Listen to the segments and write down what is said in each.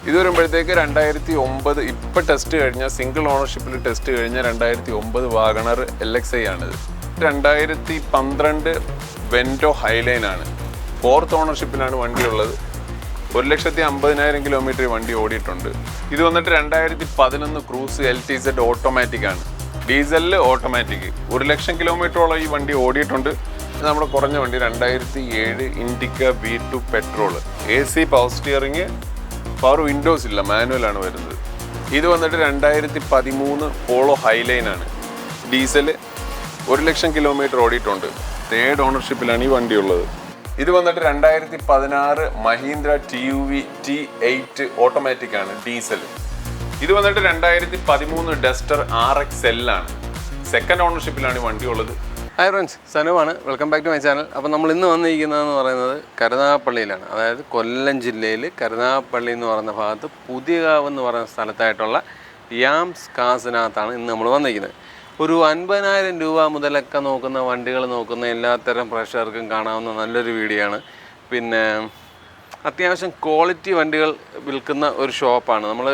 ഇത് വരുമ്പോഴത്തേക്ക് 2009 ഇപ്പം ടെസ്റ്റ് കഴിഞ്ഞ സിംഗിൾ ഓണർഷിപ്പിൽ ടെസ്റ്റ് കഴിഞ്ഞ 2009 വാഗണർ LXi ആണിത്. 2012 വെൻറ്റോ ഹൈലൈൻ ആണ്. 4th ഓണർഷിപ്പിലാണ് വണ്ടി ഉള്ളത്. 1,50,000 കിലോമീറ്റർ വണ്ടി ഓടിയിട്ടുണ്ട്. ഇത് വന്നിട്ട് 2011 ക്രൂസ് LTZ ഓട്ടോമാറ്റിക് ആണ്. ഡീസലിൽ ഓട്ടോമാറ്റിക് 1,00,000 കിലോമീറ്ററോളം ഈ വണ്ടി ഓടിയിട്ടുണ്ട്. നമ്മുടെ കുറഞ്ഞ വണ്ടി 2007 Indica V2 petrol, AC power steering, power windows ഇല്ല, മാനുവലാണ് വരുന്നത്. ഇത് വന്നിട്ട് 2013 പോളോ ഹൈലൈൻ ആണ്. ഡീസൽ 1,00,000 കിലോമീറ്റർ ഓടിയിട്ടുണ്ട്. 3rd ഓണർഷിപ്പിലാണ് ഈ വണ്ടി ഉള്ളത്. ഇത് വന്നിട്ട് 2016 മഹീന്ദ്ര TUV T8 ഓട്ടോമാറ്റിക് ആണ്, ഡീസൽ. ഇത് വന്നിട്ട് 2013 ഡസ്റ്റർ RXL ആണ്. 2nd ഓണർഷിപ്പിലാണ് ഈ വണ്ടി ഉള്ളത്. ഹായ് ഫ്രണ്ട്സ്, സനുവാണ്. Welcome back to my channel. അപ്പോൾ നമ്മൾ ഇന്ന് വന്നിരിക്കുന്നതെന്ന് പറയുന്നത് കരുനാഗപ്പള്ളിയിലാണ്. അതായത് കൊല്ലം ജില്ലയിൽ കരുനാഗപ്പള്ളി എന്ന് പറയുന്ന ഭാഗത്ത് പുതിയകാവ് എന്ന് പറയുന്ന സ്ഥലത്തായിട്ടുള്ള യാംസ് കാസിനകത്താണ് ഇന്ന് നമ്മൾ വന്നിരിക്കുന്നത്. ഒരു 50,000 രൂപ മുതലൊക്കെ നോക്കുന്ന വണ്ടികൾ നോക്കുന്ന എല്ലാത്തരം പ്രേക്ഷകർക്കും കാണാവുന്ന നല്ലൊരു വീഡിയോ ആണ്. പിന്നെ അത്യാവശ്യം ക്വാളിറ്റി വണ്ടികൾ വിൽക്കുന്ന ഒരു ഷോപ്പാണ്. നമ്മൾ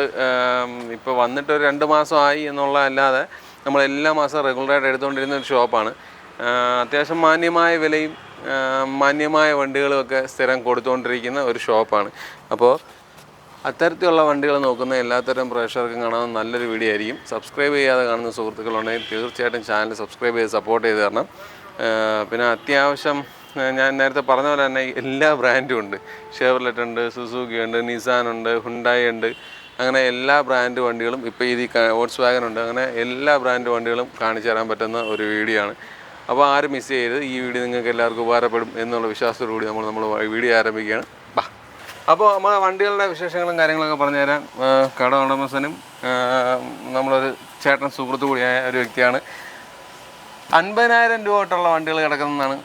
ഇപ്പോൾ വന്നിട്ട് ഒരു 2 മാസമായി എന്നുള്ള അല്ലാതെ നമ്മൾ എല്ലാ മാസവും റെഗുലറായിട്ട് എടുത്തുകൊണ്ടിരുന്ന ഒരു ഷോപ്പാണ്. അത്യാവശ്യം മാന്യമായ വിലയും മാന്യമായ വണ്ടികളുമൊക്കെ സ്ഥിരം കൊടുത്തുകൊണ്ടിരിക്കുന്ന ഒരു ഷോപ്പാണ്. അപ്പോൾ അത്തരത്തിലുള്ള വണ്ടികൾ നോക്കുന്ന എല്ലാത്തരം പ്രേക്ഷകർക്കും കാണാൻ നല്ലൊരു വീഡിയോ ആയിരിക്കും. സബ്സ്ക്രൈബ് ചെയ്യാതെ കാണുന്ന സുഹൃത്തുക്കളുണ്ടെങ്കിൽ തീർച്ചയായിട്ടും ചാനൽ സബ്സ്ക്രൈബ് ചെയ്ത് സപ്പോർട്ട് ചെയ്ത് തരണം. പിന്നെ അത്യാവശ്യം ഞാൻ നേരത്തെ പറഞ്ഞ പോലെ തന്നെ എല്ലാ ബ്രാൻഡും ഉണ്ട്. ഷെവർലെറ്റ് ഉണ്ട്, സുസുക്കി ഉണ്ട്, നിസാൻ ഉണ്ട്, ഹുണ്ടായി ഉണ്ട്. അങ്ങനെ എല്ലാ ബ്രാൻഡ് വണ്ടികളും ഇപ്പോൾ ഇത് വോൾക്സ് വാഗൺ ഉണ്ട്. അങ്ങനെ എല്ലാ ബ്രാൻഡ് വണ്ടികളും കാണിച്ചു തരാൻ പറ്റുന്ന ഒരു വീഡിയോ ആണ്. അപ്പോൾ ആരും മിസ് ചെയ്ത് ഈ വീഡിയോ നിങ്ങൾക്ക് എല്ലാവർക്കും ഉപകാരപ്പെടും എന്നുള്ള വിശ്വാസത്തോടു കൂടി നമ്മൾ വീഡിയോ ആരംഭിക്കുകയാണ്. അപ്പോൾ നമ്മൾ വണ്ടികളുടെ വിശേഷങ്ങളും കാര്യങ്ങളൊക്കെ പറഞ്ഞുതരാൻ കട ഉടമസ്ഥനും നമ്മളൊരു ചേട്ടൻ സുഹൃത്തു കൂടിയായ ഒരു വ്യക്തിയാണ്. 50,000 രൂപ തൊട്ടുള്ള വണ്ടികൾ കിടക്കുന്നതാണ്.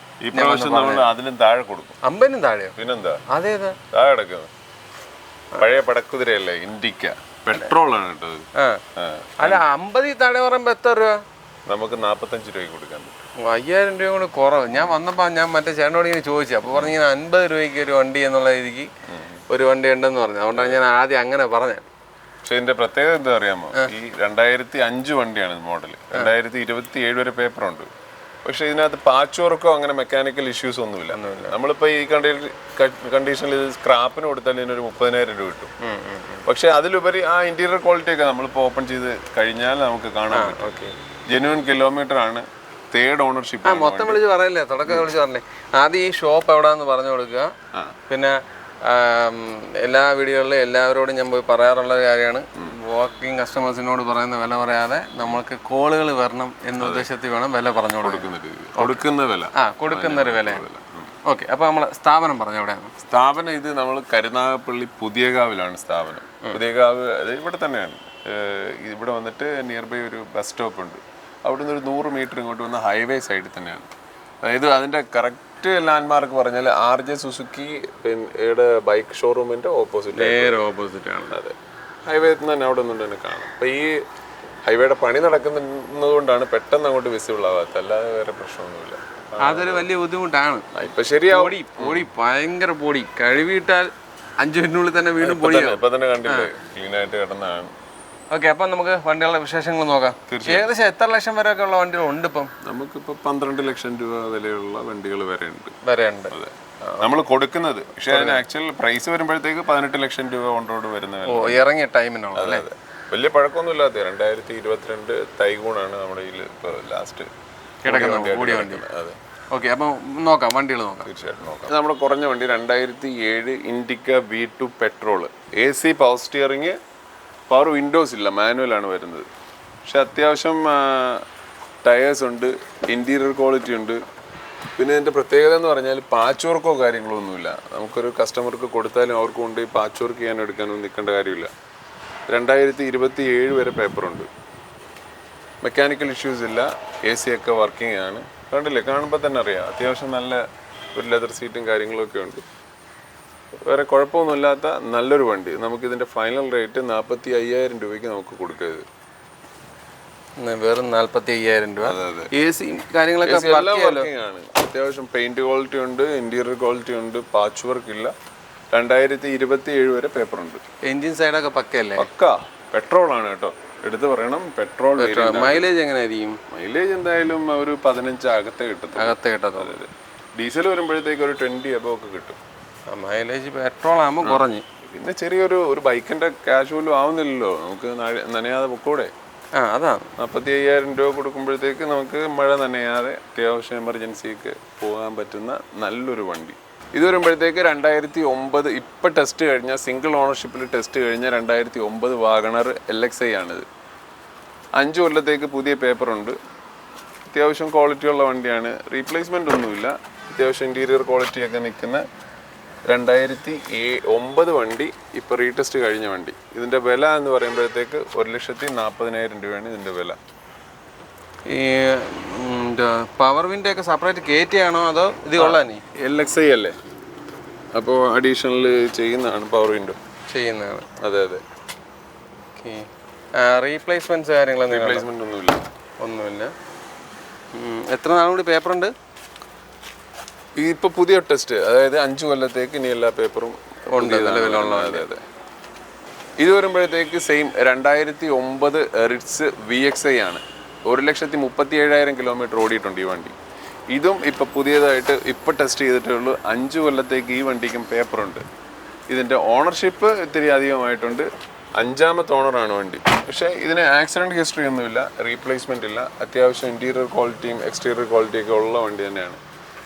അതിനും താഴെ കൊടുക്കും. 50-നും താഴെയോ? പിന്നെന്താ, അതേതാ താഴെ കിടക്കുന്നത്? പഴയ പടക്കുതിരയല്ലേ, ഇൻഡിക്ക പെട്രോൾ ആണ് കേട്ടത്. അല്ല, 50 താഴെ പറയുമ്പോൾ എത്ര രൂപ? നമുക്ക് 45 രൂപയ്ക്ക് കൊടുക്കാൻ പറ്റും. 5,000 രൂപ കൂടെ കുറവ്. ഞാൻ വന്നപ്പോൾ ഞാൻ മറ്റേ ചേട്ടനോട് ഇങ്ങനെ ചോദിച്ചു. അപ്പോൾ പറഞ്ഞു ഇങ്ങനെ 50 രൂപയ്ക്ക് ഒരു വണ്ടി എന്നുള്ള രീതിക്ക് ഒരു വണ്ടി ഉണ്ടെന്ന് പറഞ്ഞു. അതുകൊണ്ടാണ് ഞാൻ ആദ്യം അങ്ങനെ പറഞ്ഞത്. പക്ഷെ ഇതിന്റെ പ്രത്യേകത എന്താ അറിയാമോ? ഈ 2005 വണ്ടിയാണ് മോഡൽ. 2027 വരെ പേപ്പറുണ്ട്. പക്ഷെ ഇതിനകത്ത് പാച്ച് വർക്കോ അങ്ങനെ മെക്കാനിക്കൽ ഇഷ്യൂസ് ഒന്നുമില്ല. നമ്മളിപ്പോൾ ഈ കണ്ടീഷനിൽ ഇത് സ്ക്രാപ്പിന് കൊടുത്താൽ ഇതിനൊരു 30,000 രൂപ കിട്ടും. പക്ഷെ അതിലുപരി ആ ഇന്റീരിയർ ക്വാളിറ്റി ഒക്കെ നമ്മളിപ്പോൾ ഓപ്പൺ ചെയ്ത് കഴിഞ്ഞാൽ നമുക്ക് കാണാൻ പറ്റും. ജെന്യുവൻ കിലോമീറ്റർ ആണ്. 3rd ownership. മൊത്തം വിളിച്ച് പറയല്ലേ, തുടക്കം വിളിച്ച് പറഞ്ഞേ. ആദ്യം ഈ ഷോപ്പ് എവിടാന്ന് പറഞ്ഞു കൊടുക്കുക. പിന്നെ എല്ലാ വീഡിയോകളിലും എല്ലാവരോടും ഞാൻ പോയി പറയാറുള്ള ഒരു കാര്യമാണ്, വാക്കിംഗ് കസ്റ്റമേഴ്സിനോട് പറയുന്ന വില പറയാതെ നമ്മൾക്ക് കോളുകൾ വരണം എന്ന ഉദ്ദേശത്തിൽ വേണം വില പറഞ്ഞു കൊടുക്കുന്നത്. കൊടുക്കുന്ന ഒരു വില. ഓക്കെ, അപ്പോൾ നമ്മളെ സ്ഥാപനം പറഞ്ഞു എവിടെയാണ്? സ്ഥാപനം ഇത് നമ്മൾ കരുനാഗപ്പള്ളി പുതിയകാവിലാണ് സ്ഥാപനം. പുതിയകാവ് ഇവിടെ തന്നെയാണ്. ഇവിടെ വന്നിട്ട് നിയർ ബൈ ഒരു ബസ് സ്റ്റോപ്പ് ഉണ്ട്. അവിടെ നിന്ന് ഒരു 100 മീറ്റർ ഇങ്ങോട്ട് വന്ന ഹൈവേ സൈഡിൽ തന്നെയാണ്. അതായത് അതിൻ്റെ കറക്റ്റ് ലാൻഡ്മാർക്ക് പറഞ്ഞാൽ RJ സുസുക്കി പിന്നെ ബൈക്ക് ഷോറൂമിൻ്റെ ഓപ്പോസിറ്റ് ആണ്. അതെ, ഹൈവേ തന്നെ അവിടെ നിന്നുകൊണ്ട് തന്നെ കാണാം. അപ്പോൾ ഈ ഹൈവേയുടെ പണി നടക്കുന്നത് കൊണ്ടാണ് പെട്ടെന്ന് അങ്ങോട്ട് വിസിബിൾ ആവാത്തത്, അല്ലാതെ വേറെ പ്രശ്നമൊന്നുമില്ല. അതൊരു വലിയ ബുദ്ധിമുട്ടാണ്. ഇപ്പം ശരിയാവും. പൊടി ഭയങ്കര പൊടി, കഴുകിയിട്ടാൽ 5 മിനിറ്റിനുള്ളിൽ തന്നെ വീണ്ടും പൊടി. ഇപ്പം തന്നെ കണ്ടില്ലേ, ക്ലീനായിട്ട് കിടന്നതാണ്. ഓക്കെ, അപ്പം നമുക്ക് വണ്ടികളുടെ വിശേഷങ്ങൾ നോക്കാം. ഏകദേശം എത്ര ലക്ഷം വരെ ഒക്കെ ഉള്ള വണ്ടികൾ ഉണ്ട് ഇപ്പം? നമുക്കിപ്പോൾ 12 ലക്ഷം രൂപ വിലയുള്ള വണ്ടികൾ വരെ ഉണ്ട്. അതെ, നമ്മൾ കൊടുക്കുന്നത്. പക്ഷേ അതിന് ആക്ച്വൽ പ്രൈസ് വരുമ്പോഴത്തേക്ക് 18 ലക്ഷം രൂപ കൊണ്ടോട് വരുന്ന ഇറങ്ങിയ ടൈമിനാണ്. അതെ, വലിയ പഴക്കമൊന്നും ഇല്ലാത്ത 2022 തൈഗൂണാണ് നമ്മുടെ കയ്യിൽ ഇപ്പോൾ ലാസ്റ്റ് കിടക്കുന്നത്. അതെ, ഓക്കെ, അപ്പം നോക്കാം, വണ്ടികൾ നോക്കാം. തീർച്ചയായിട്ടും നോക്കാം. നമ്മുടെ കുറഞ്ഞ വണ്ടി 2007 Indica V2 petrol, AC power steering, power windows ഇല്ല, മാനുവലാണ് വരുന്നത്. പക്ഷെ അത്യാവശ്യം ടയേഴ്സ് ഉണ്ട്, ഇൻറ്റീരിയർ ക്വാളിറ്റി ഉണ്ട്. പിന്നെ ഇതിൻ്റെ പ്രത്യേകത എന്ന് പറഞ്ഞാൽ പാച്ച് വർക്കോ കാര്യങ്ങളോ ഒന്നുമില്ല. നമുക്കൊരു കസ്റ്റമർക്ക് കൊടുത്താലും അവർക്ക് കൊണ്ട് പാച്ച് വർക്ക് ചെയ്യാനോ എടുക്കാനോ നിൽക്കേണ്ട കാര്യമില്ല. 2027 വരെ പേപ്പറുണ്ട്. മെക്കാനിക്കൽ ഇഷ്യൂസ് ഇല്ല. AC ഒക്കെ വർക്കിംഗ് ആണ്. കണ്ടില്ലേ, കാണുമ്പോൾ തന്നെ അറിയാം. അത്യാവശ്യം നല്ല ഒരു ലെതർ സീറ്റും കാര്യങ്ങളൊക്കെ ഉണ്ട്. വേറെ കുഴപ്പമൊന്നുമില്ലാത്ത നല്ലൊരു വണ്ടി. നമുക്കിതിൻ്റെ ഫൈനൽ റേറ്റ് 45,000 രൂപയ്ക്ക് നമുക്ക് കൊടുക്കരുത്. വെറും 45,000 രൂപ. AC കാര്യങ്ങളൊക്കെ ആണ്. അത്യാവശ്യം പെയിന്റ് ക്വാളിറ്റി ഉണ്ട്, ഇന്റീരിയർ ക്വാളിറ്റി ഉണ്ട്, പാച്ച് വർക്ക് ഇല്ല. 2027 വരെ പേപ്പറുണ്ട്. എൻജിൻ സൈഡൊക്കെ പക്കയല്ലേ? പക്ക പെട്രോളാണ് കേട്ടോ, എടുത്ത് പറയണം. പെട്രോൾ മൈലേജ് എങ്ങനെയായിരിക്കും? മൈലേജ് എന്തായാലും ഒരു 15 അകത്തെ കിട്ടത്തുള്ളൂ. ഡീസൽ വരുമ്പോഴത്തേക്ക് ഒരു 20 above ഒക്കെ കിട്ടും. മൈലേജ് പെട്രോൾ ആകുമ്പോൾ കുറഞ്ഞ്. പിന്നെ ചെറിയൊരു ബൈക്കിന്റെ ക്യാഷ് പോലും ആവുന്നില്ലല്ലോ, നമുക്ക് നനയാതെ പൊക്കൂടെ. അതാണ് 45,000 രൂപ കൊടുക്കുമ്പോഴത്തേക്ക് നമുക്ക് മഴ നനയാതെ അത്യാവശ്യം എമർജൻസിക്ക് പോകാൻ പറ്റുന്ന നല്ലൊരു വണ്ടി. ഇത് വരുമ്പോഴത്തേക്ക് 2009 ഇപ്പം ടെസ്റ്റ് കഴിഞ്ഞ സിംഗിൾ ഓണർഷിപ്പിൽ ടെസ്റ്റ് കഴിഞ്ഞ 2009 വാഗണർ LXi ആണിത്. 5 കൊല്ലത്തേക്ക് പുതിയ പേപ്പറുണ്ട്. അത്യാവശ്യം ക്വാളിറ്റി ഉള്ള വണ്ടിയാണ്. റീപ്ലേസ്മെൻ്റ് ഒന്നുമില്ല. അത്യാവശ്യം ഇൻറ്റീരിയർ ക്വാളിറ്റിയൊക്കെ നിൽക്കുന്ന 2009 വണ്ടി, ഇപ്പോൾ റീടെസ്റ്റ് കഴിഞ്ഞ വണ്ടി. ഇതിൻ്റെ വില എന്ന് പറയുമ്പോഴത്തേക്ക് 1,40,000 രൂപയാണ് ഇതിൻ്റെ വില. ഈ പവർ വിൻഡോ ഒക്കെ സെപ്പറേറ്റ് കയറ്റിയാണോ അതോ ഇത് കൊള്ളാനേ? LXi അല്ലേ, അപ്പോൾ അഡീഷണൽ ചെയ്യുന്നതാണ് പവർ വിൻഡോ ചെയ്യുന്നതാണ്. അതെ. റീപ്ലേസ്മെൻറ്റ്സ് കാര്യങ്ങളൊന്നും റീപ്ലേസ്മെൻ്റ് ഒന്നുമില്ല. എത്ര നാളും കൂടി പേപ്പറുണ്ട്? ഇപ്പോൾ പുതിയ ടെസ്റ്റ്, അതായത് 5 കൊല്ലത്തേക്ക് ഇനി എല്ലാ പേപ്പറും ഉണ്ട് നിലവിലുള്ള. അതെ. ഇത് വരുമ്പോഴത്തേക്ക് സെയിം 2009 റിറ്റ്സ് VXi ആണ്. 1,37,000 കിലോമീറ്റർ ഓടിയിട്ടുണ്ട് ഈ വണ്ടി. ഇതും ഇപ്പോൾ പുതിയതായിട്ട് ഇപ്പോൾ ടെസ്റ്റ് ചെയ്തിട്ടേ ഉള്ളൂ. 5 കൊല്ലത്തേക്ക് ഈ വണ്ടിക്കും പേപ്പറുണ്ട്. ഇതിൻ്റെ ഓണർഷിപ്പ് ഇത്തിരി അധികമായിട്ടുണ്ട്. 5ാമത്തെ ഓണറാണ് വണ്ടി. പക്ഷേ ഇതിന് ആക്സിഡൻറ്റ് ഹിസ്റ്ററി ഒന്നുമില്ല, റീപ്ലേസ്മെൻ്റ് ഇല്ല. അത്യാവശ്യം ഇൻറ്റീരിയർ ക്വാളിറ്റിയും എക്സ്റ്റീരിയർ ക്വാളിറ്റിയൊക്കെ ഉള്ള വണ്ടി തന്നെയാണ്.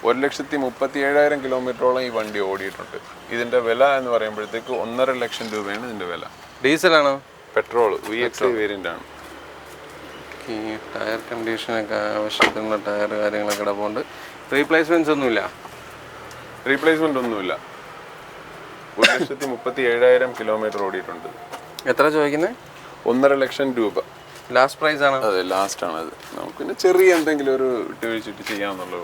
1,37,000 കിലോമീറ്ററോളം ഈ വണ്ടി ഓടിയിട്ടുണ്ട്. ഇതിൻ്റെ വില എന്ന് പറയുമ്പോഴത്തേക്ക് 1.5 ലക്ഷം രൂപയാണ് ഇതിൻ്റെ വില. ഡീസലാണോ? പെട്രോൾ VXi വേരിയൻ്റ് ആണ്. ഈ ടയർ കണ്ടീഷനൊക്കെ ആവശ്യത്തിനുള്ള ടയർ കാര്യങ്ങളൊക്കെ കിടപ്പുണ്ട്. റീപ്ലേസ്മെൻറ്റ്സ് ഒന്നുമില്ല. 1,37,000 കിലോമീറ്റർ ഓടിയിട്ടുണ്ട്. എത്ര ചോദിക്കുന്നത്? 1.5 ലക്ഷം രൂപ ലാസ്റ്റ് പ്രൈസ് ആണ്. അതെ, ലാസ്റ്റ് ആണ് അത്. നമുക്ക് പിന്നെ ചെറിയ എന്തെങ്കിലും ഒരു വിട്ടുവീഴ്ചിട്ട് ചെയ്യാമെന്നുള്ളൂ.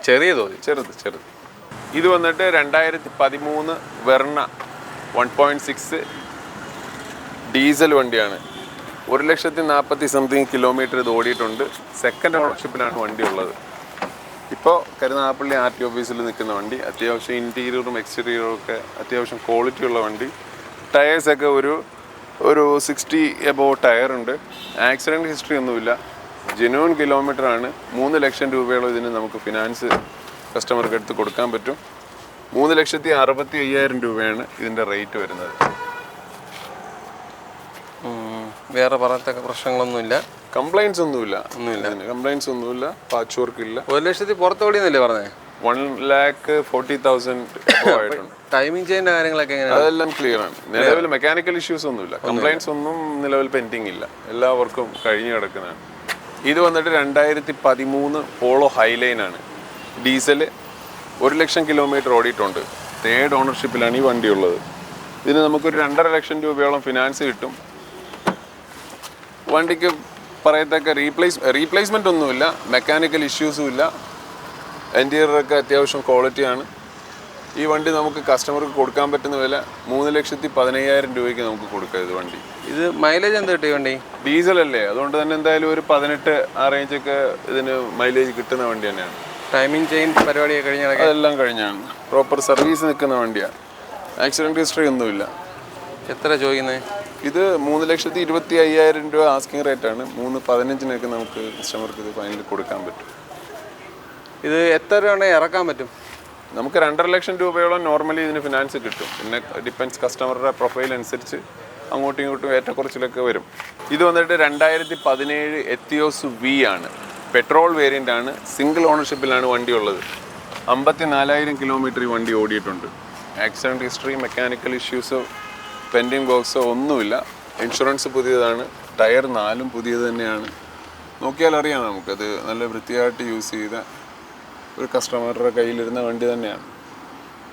ചെറിയ തോതി ചെറുത്. ഇത് വന്നിട്ട് 2013 വെർണ 1.6 ഡീസൽ വണ്ടിയാണ്. 1,40,000 കിലോമീറ്റർ ഇത് ഓടിയിട്ടുണ്ട്. സെക്കൻഡ് ഓണർഷിപ്പിലാണ് വണ്ടി ഉള്ളത്. ഇപ്പോൾ കരുനാഗപ്പള്ളി RT ഓഫീസിൽ നിൽക്കുന്ന വണ്ടി. അത്യാവശ്യം ഇൻറ്റീരിയറും എക്സ്റ്റീരിയറും ഒക്കെ അത്യാവശ്യം ക്വാളിറ്റി ഉള്ള വണ്ടി. ടയേഴ്സൊക്കെ ഒരു 60 above ടയറുണ്ട്. ആക്സിഡൻറ്റ് ഹിസ്റ്ററി ഒന്നുമില്ല. ജെന്യൂൻ കിലോമീറ്റർ ആണ്. 3 ലക്ഷം രൂപയോളം ഇതിന് നമുക്ക് ഫിനാൻസ് കസ്റ്റമർക്ക് എടുത്ത് കൊടുക്കാൻ പറ്റും. 3,65,000 രൂപയാണ് ഇതിൻ്റെ റേറ്റ് വരുന്നത്. വേറെ പറയത്തക്ക പ്രശ്നങ്ങളൊന്നുമില്ല. കംപ്ലൈൻസ് ഒന്നുമില്ല. കംപ്ലൈൻസ് ഒന്നുമില്ല. പാച്ച് വർക്ക് ഇല്ല. 1 ലക്ഷത്തിൽ പുറത്ത് ഓടിയെന്നല്ലേ പറഞ്ഞേ? 1,40,000 ആയിട്ടുണ്ട്. ടൈമിംഗ് ചെയിൻ്റെ കാര്യങ്ങളൊക്കെ എങ്ങനെയാണ്? അതെല്ലാം ക്ലിയർ ആണ്. നിലവിൽ മെക്കാനിക്കൽ ഇഷ്യൂസ് ഒന്നുമില്ല. കംപ്ലൈൻസ് ഒന്നും നിലവിൽ പെൻഡിങ് ഇല്ല. എല്ലാ വർക്കും കഴിഞ്ഞു കിടക്കുന്നതാണ്. ഇത് വന്നിട്ട് 2013 പോളോ ഹൈലൈൻ ആണ്. ഡീസൽ 1 ലക്ഷം കിലോമീറ്റർ ഓടിയിട്ടുണ്ട്. 3rd ഓണർഷിപ്പിലാണ് ഈ വണ്ടി ഉള്ളത്. ഇതിന് നമുക്കൊരു 2.5 ലക്ഷം രൂപയോളം ഫിനാൻസ് കിട്ടും. വണ്ടിക്ക് പറയത്തക്ക റീപ്ലേസ്മെൻ്റ് ഒന്നുമില്ല. മെക്കാനിക്കൽ ഇഷ്യൂസും ഇല്ല. ഇൻറ്റീരിയറൊക്കെ അത്യാവശ്യം ക്വാളിറ്റിയാണ്. ഈ വണ്ടി നമുക്ക് കസ്റ്റമർക്ക് കൊടുക്കാൻ പറ്റുന്ന വില 3,15,000 രൂപയ്ക്ക് നമുക്ക് കൊടുക്കാം ഇത് വണ്ടി. ഇത് മൈലേജ് എന്താ കിട്ടിയ വണ്ടി? ഡീസൽ അല്ലേ, അതുകൊണ്ട് തന്നെ എന്തായാലും ഒരു 18 ആ റേഞ്ചൊക്കെ ഇതിന് മൈലേജ് കിട്ടുന്ന വണ്ടി തന്നെയാണ്. ടൈമിംഗ് ചെയിൻ പരിപാടിയൊക്കെ കഴിഞ്ഞാൽ അതെല്ലാം കഴിഞ്ഞാണ്. പ്രോപ്പർ സർവീസ് നിൽക്കുന്ന വണ്ടിയാണ്. ആക്സിഡൻറ്റ് ഹിസ്റ്ററി ഒന്നുമില്ല. എത്ര ചോദിക്കുന്നത്? ഇത് 3,25,000 രൂപ ആസ്കിങ് റേറ്റാണ്. 3,15,000 നമുക്ക് കസ്റ്റമർക്ക് ഇത് ഫൈനൽ കൊടുക്കാൻ പറ്റും. ഇത് എത്ര രൂപ ഉണ്ടെങ്കിൽ ഇറക്കാൻ പറ്റും? നമുക്ക് 2.5 ലക്ഷം രൂപയോളം നോർമലി ഇതിന് ഫിനാൻസ് കിട്ടും. പിന്നെ ഡിപ്പെൻസ് കസ്റ്റമറുടെ പ്രൊഫൈൽ അനുസരിച്ച് അങ്ങോട്ടും ഇങ്ങോട്ടും ഏറ്റക്കുറച്ചിലൊക്കെ വരും. ഇത് വന്നിട്ട് 2017 എത്തിയോസ് V ആണ്. പെട്രോൾ വേരിയൻ്റ് ആണ്. സിംഗിൾ ഓണർഷിപ്പിലാണ് വണ്ടി ഉള്ളത്. 54,000 കിലോമീറ്റർ ഈ വണ്ടി ഓടിയിട്ടുണ്ട്. ആക്സിഡൻറ്റ് ഹിസ്റ്ററി, മെക്കാനിക്കൽ ഇഷ്യൂസോ പെൻഡിങ് ബോക്സോ ഒന്നുമില്ല. ഇൻഷുറൻസ് പുതിയതാണ്. ടയർ 4ഉം പുതിയത് തന്നെയാണ്. നോക്കിയാൽ അറിയാം നമുക്കത് നല്ല വൃത്തിയായിട്ട് യൂസ് ചെയ്ത ഒരു കസ്റ്റമറുടെ കയ്യിലിരുന്ന വണ്ടി തന്നെയാണ്.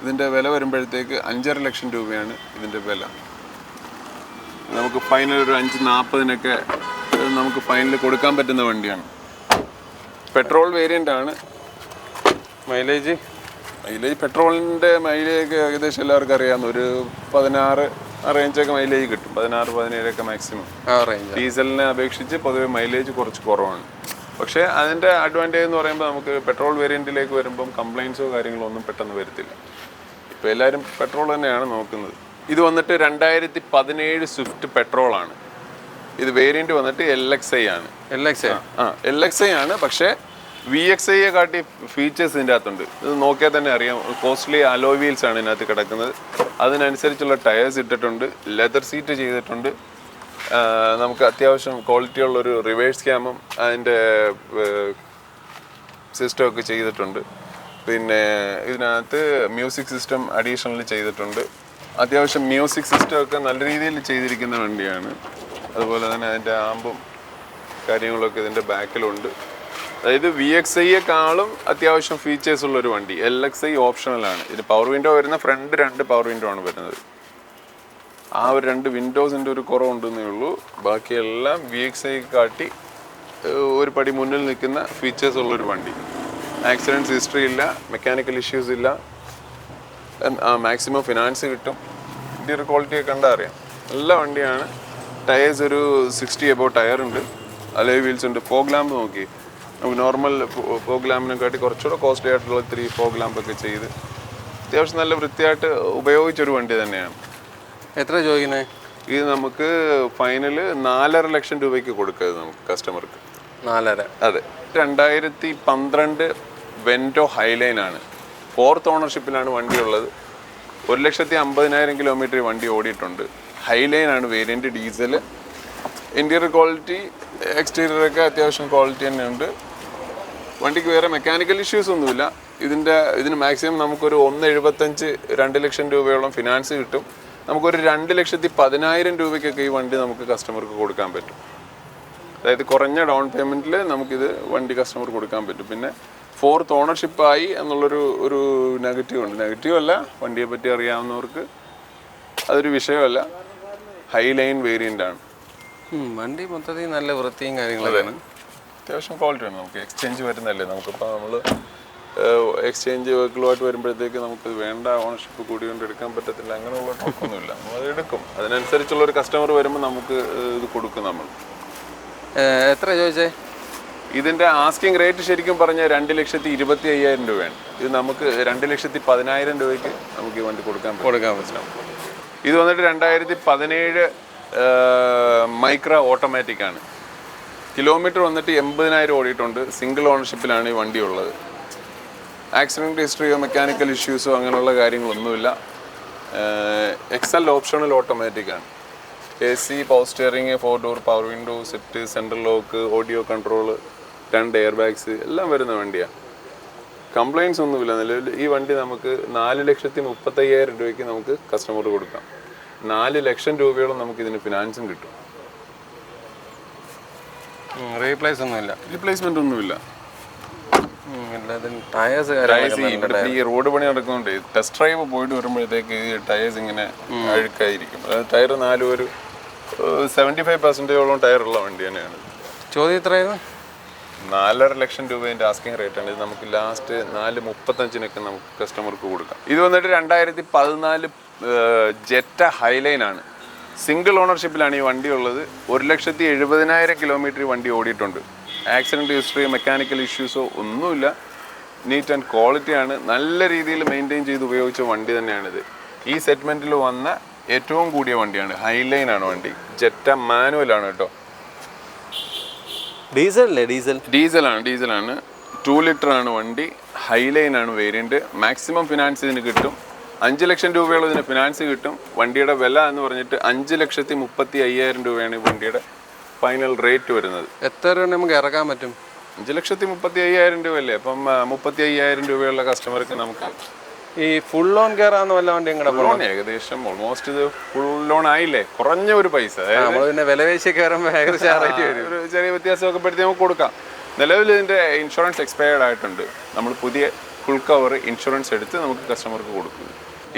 ഇതിൻ്റെ വില വരുമ്പോഴത്തേക്ക് 5.5 ലക്ഷം രൂപയാണ് ഇതിൻ്റെ വില. നമുക്ക് ഫൈനൽ ഒരു 5,40,000 നമുക്ക് ഫൈനൽ കൊടുക്കാൻ പറ്റുന്ന വണ്ടിയാണ്. പെട്രോൾ വേരിയൻ്റ് ആണ്. മൈലേജ് പെട്രോളിൻ്റെ മൈലേജ് ഏകദേശം എല്ലാവർക്കും അറിയാവുന്ന ഒരു 16 ആ റേഞ്ചൊക്കെ മൈലേജ് കിട്ടും. 16-17 മാക്സിമം. ഡീസലിനെ അപേക്ഷിച്ച് പൊതുവെ മൈലേജ് കുറച്ച് കുറവാണ്. പക്ഷേ അതിൻ്റെ അഡ്വാൻറ്റേജ് എന്ന് പറയുമ്പോൾ നമുക്ക് പെട്രോൾ വേരിയൻറ്റിലേക്ക് വരുമ്പം കംപ്ലൈൻസോ കാര്യങ്ങളോ ഒന്നും പെട്ടെന്ന് വരത്തില്ല. ഇപ്പോൾ എല്ലാവരും പെട്രോൾ തന്നെയാണ് നോക്കുന്നത്. ഇത് വന്നിട്ട് 2017 സ്വിഫ്റ്റ് പെട്രോളാണ്. ഇത് വേരിയന്റ് വന്നിട്ട് LXi ആണ്. LXi ആണ്. പക്ഷേ VXiയെ കാട്ടി ഫീച്ചേഴ്സ് ഇതിൻ്റെ അകത്തുണ്ട്. ഇത് നോക്കിയാൽ തന്നെ അറിയാം. കോസ്റ്റ്ലി അലോയ് വീൽസ് ആണ് ഇതിനകത്ത് കിടക്കുന്നത്. അതിനനുസരിച്ചുള്ള ടയേഴ്സ് ഇട്ടിട്ടുണ്ട്, ലെതർ സീറ്റ് ചെയ്തിട്ടുണ്ട്. നമുക്ക് അത്യാവശ്യം ക്വാളിറ്റി ഉള്ളൊരു റിവേഴ്സ് ക്യാമും അതിൻ്റെ സിസ്റ്റമൊക്കെ ചെയ്തിട്ടുണ്ട്. പിന്നെ ഇതിനകത്ത് മ്യൂസിക് സിസ്റ്റം അഡീഷണൽ ചെയ്തിട്ടുണ്ട്. അത്യാവശ്യം മ്യൂസിക് സിസ്റ്റമൊക്കെ നല്ല രീതിയിൽ ചെയ്തിരിക്കുന്ന വണ്ടിയാണ്. അതുപോലെ തന്നെ അതിൻ്റെ ആമ്പും കാര്യങ്ങളൊക്കെ ഇതിൻ്റെ ബാക്കിലുണ്ട്. അതായത് VXiയെക്കാളും അത്യാവശ്യം ഫീച്ചേഴ്സ് ഉള്ളൊരു വണ്ടി. LXi ഓപ്ഷണലാണ്. ഇത് പവർ വിൻഡോ വരുന്ന ഫ്രണ്ട് 2 പവർ വിൻഡോ ആണ് വരുന്നത്. ആ ഒരു 2 വിൻഡോസിൻ്റെ ഒരു കുറവുണ്ടെന്നേ ഉള്ളൂ. ബാക്കിയെല്ലാം VXi കാട്ടി ഒരു പടി മുന്നിൽ നിൽക്കുന്ന ഫീച്ചേഴ്സ് ഉള്ളൊരു വണ്ടി. ആക്സിഡൻറ്റ്സ് ഹിസ്റ്ററി ഇല്ല, മെക്കാനിക്കൽ ഇഷ്യൂസ് ഇല്ല, മാക്സിമം ഫിനാൻസ് കിട്ടും. ഇന്റീരിയർ ക്വാളിറ്റിയൊക്കെ കണ്ടാൽ അറിയാം. നല്ല വണ്ടിയാണ്. ടയേഴ്സ് ഒരു 60 എബോവ് ടയർ ഉണ്ട്. അലോയ് വീൽസ് ഉണ്ട്. ഫോഗ് ലാമ്പ് നോക്കി, നമുക്ക് നോർമൽ ഫോഗ് ലാമ്പിനെക്കാട്ടി കുറച്ചുകൂടെ കോസ്റ്റ്ലി ആയിട്ടുള്ള 3 ഫോഗ് ലാമ്പൊക്കെ ചെയ്ത് അത്യാവശ്യം നല്ല വൃത്തിയായിട്ട് ഉപയോഗിച്ചൊരു വണ്ടി തന്നെയാണ്. എത്ര ചോദിക്കുന്നത്? ഇത് നമുക്ക് ഫൈനല് 4.5 ലക്ഷം രൂപയ്ക്ക് കൊടുക്കുക നമുക്ക് കസ്റ്റമർക്ക്. 4.5? അതെ. 2012 വെൻഡോ ഹൈലൈൻ ആണ്. 4th ഓണർഷിപ്പിലാണ് വണ്ടി ഉള്ളത്. 1,50,000 കിലോമീറ്റർ വണ്ടി ഓടിയിട്ടുണ്ട്. ഹൈലൈൻ ആണ് വേരിയന്റ്, ഡീസൽ. ഇന്റീരിയർ ക്വാളിറ്റി, എക്സ്റ്റീരിയറൊക്കെ അത്യാവശ്യം ക്വാളിറ്റി തന്നെയുണ്ട്. വണ്ടിക്ക് വേറെ മെക്കാനിക്കൽ ഇഷ്യൂസ് ഒന്നുമില്ല. ഇതിന് മാക്സിമം നമുക്കൊരു 1,75 2 ലക്ഷം രൂപയോളം ഫിനാൻസ് കിട്ടും. നമുക്കൊരു 2,10,000 രൂപയ്ക്കൊക്കെ ഈ വണ്ടി നമുക്ക് കസ്റ്റമർക്ക് കൊടുക്കാൻ പറ്റും. അതായത് കുറഞ്ഞ ഡൗൺ പേയ്മെൻറ്റിൽ നമുക്കിത് വണ്ടി കസ്റ്റമർക്ക് കൊടുക്കാൻ പറ്റും. പിന്നെ 4th ഓണർഷിപ്പായി എന്നുള്ളൊരു നെഗറ്റീവ് ഉണ്ട്. നെഗറ്റീവ് അല്ല, വണ്ടിയെ പറ്റി അറിയാവുന്നവർക്ക് അതൊരു വിഷയമല്ല. ഹൈലൈൻ വേരിയൻ്റ് ആണ്. വണ്ടി മൊത്തത്തിൽ നല്ല വൃത്തിയും കാര്യങ്ങളൊക്കെയാണ്. അത്യാവശ്യം ക്വാളിറ്റിയാണ്. നമുക്ക് എക്സ്ചേഞ്ച് വരുന്നതല്ലേ. നമുക്കിപ്പോൾ നമ്മൾ എക്സ്ചേഞ്ച് വെഹിക്കിളുമായിട്ട് വരുമ്പോഴത്തേക്ക് നമുക്ക് വേണ്ട ഓണർഷിപ്പ് കൂടി കൊണ്ട് എടുക്കാൻ പറ്റത്തില്ല. അങ്ങനെയുള്ള ടോക്കൊന്നുമില്ല. നമ്മളത് എടുക്കും. അതിനനുസരിച്ചുള്ളൊരു കസ്റ്റമർ വരുമ്പോൾ നമുക്ക് ഇത് കൊടുക്കും നമ്മൾ. എത്ര ചോദിച്ചേ? ഇതിൻ്റെ ആസ്കിങ് റേറ്റ് ശരിക്കും പറഞ്ഞാൽ 2,25,000 രൂപയാണ്. ഇത് നമുക്ക് 2,10,000 രൂപയ്ക്ക് നമുക്ക് ഈ വണ്ടി കൊടുക്കാൻ പറ്റും. ഇത് വന്നിട്ട് 2017 മൈക്ര ഓട്ടോമാറ്റിക് ആണ്. കിലോമീറ്റർ വന്നിട്ട് 80,000 ഓടിയിട്ടുണ്ട്. സിംഗിൾ ഓണർഷിപ്പിലാണ് ഈ വണ്ടി ഉള്ളത്. ആക്സിഡൻറ്റ് ഹിസ്റ്ററിയോ മെക്കാനിക്കൽ ഇഷ്യൂസോ അങ്ങനെയുള്ള കാര്യങ്ങളൊന്നുമില്ല. XL ഓപ്ഷണൽ ഓട്ടോമാറ്റിക് ആണ്. AC, power steering, 4 door power window set, central lock, audio control, 2 air bags എല്ലാം വരുന്ന വണ്ടിയാണ്. കംപ്ലയിൻസ് ഒന്നുമില്ല നിലവിൽ. ഈ വണ്ടി നമുക്ക് 4,30,000 രൂപയ്ക്ക് നമുക്ക് കസ്റ്റമർ കൊടുക്കാം. 4 ലക്ഷം രൂപയോളം നമുക്ക് ഇതിന് ഫിനാൻസും കിട്ടും. റീപ്ലേസ്മെന്റ് ഒന്നുമില്ല. ഈ റോഡ് പണി നടക്കുന്നുണ്ട്. ടെസ്റ്റ് ഡ്രൈവ് പോയിട്ട് വരുമ്പോഴത്തേക്ക് ഈ ടയേഴ്സ് ഇങ്ങനെ അഴുക്കായിരിക്കും. അതായത് ടയർ 75% ടയറുള്ള വണ്ടി തന്നെയാണ്. ചോദ്യം എത്രയായിരുന്നു? 4.5 ലക്ഷം രൂപേൻ്റെ ആസ്കിങ് റേറ്റ് ആണ്. ഇത് നമുക്ക് ലാസ്റ്റ് 4,35,000 നമുക്ക് കസ്റ്റമർക്ക് കൊടുക്കാം. ഇത് വന്നിട്ട് 2014 ജെറ്റ ഹൈലൈൻ ആണ്. സിംഗിൾ ഓണർഷിപ്പിലാണ് ഈ വണ്ടി ഉള്ളത്. 1,70,000 കിലോമീറ്റർ വണ്ടി ഓടിയിട്ടുണ്ട്. ആക്സിഡൻറ്റ് ഹിസ്റ്ററി, മെക്കാനിക്കൽ ഇഷ്യൂസോ ഒന്നുമില്ല. നീറ്റ് ആൻഡ് ക്വാളിറ്റിയാണ്. നല്ല രീതിയിൽ മെയിൻറ്റെയിൻ ചെയ്ത് ഉപയോഗിച്ച വണ്ടി തന്നെയാണിത്. ഈ സെഗ്മെൻറ്റിൽ വന്ന ഏറ്റവും കൂടിയ വണ്ടിയാണ്. ഹൈലൈൻ ആണ് വണ്ടി. ജെറ്റ മാനുവലാണ് കേട്ടോ. ഡീസലാണ്. 2 ലിറ്റർ ആണ് വണ്ടി. ഹൈലൈൻ ആണ് വേരിയൻറ്റ്. മാക്സിമം ഫിനാൻസ് ഇതിന് കിട്ടും. 5 ലക്ഷം രൂപയോളം ഇതിന് ഫിനാൻസ് കിട്ടും. വണ്ടിയുടെ വില എന്ന് പറഞ്ഞിട്ട് 5,35,000 രൂപയാണ് ഈ വണ്ടിയുടെ ഫൈനൽ റേറ്റ് വരുന്നത്. എത്ര രൂപ നമുക്ക് ഇറക്കാൻ പറ്റും? 5,35,000 രൂപയല്ലേ. അപ്പം 35,000 രൂപയുള്ള കസ്റ്റമർക്ക് നമുക്ക് ഈ ഫുൾ ലോൺ കയറാന്ന് വല്ല വണ്ടി ലോൺ ഏകദേശം ഓൾമോസ്റ്റ് ഇത് ഫുൾ ലോൺ ആയില്ലേ. കുറഞ്ഞ ഒരു പൈസ വിലവേശി കയറുമ്പോൾ ഒരു ചെറിയ വ്യത്യാസമൊക്കെ പെടുത്തി നമുക്ക് കൊടുക്കാം. നിലവിൽ ഇതിൻ്റെ ഇൻഷുറൻസ് എക്സ്പയർഡ് ആയിട്ടുണ്ട്. നമ്മൾ പുതിയ ഫുൾ കവർ ഇൻഷുറൻസ് എടുത്ത് നമുക്ക് കസ്റ്റമർക്ക് കൊടുക്കും.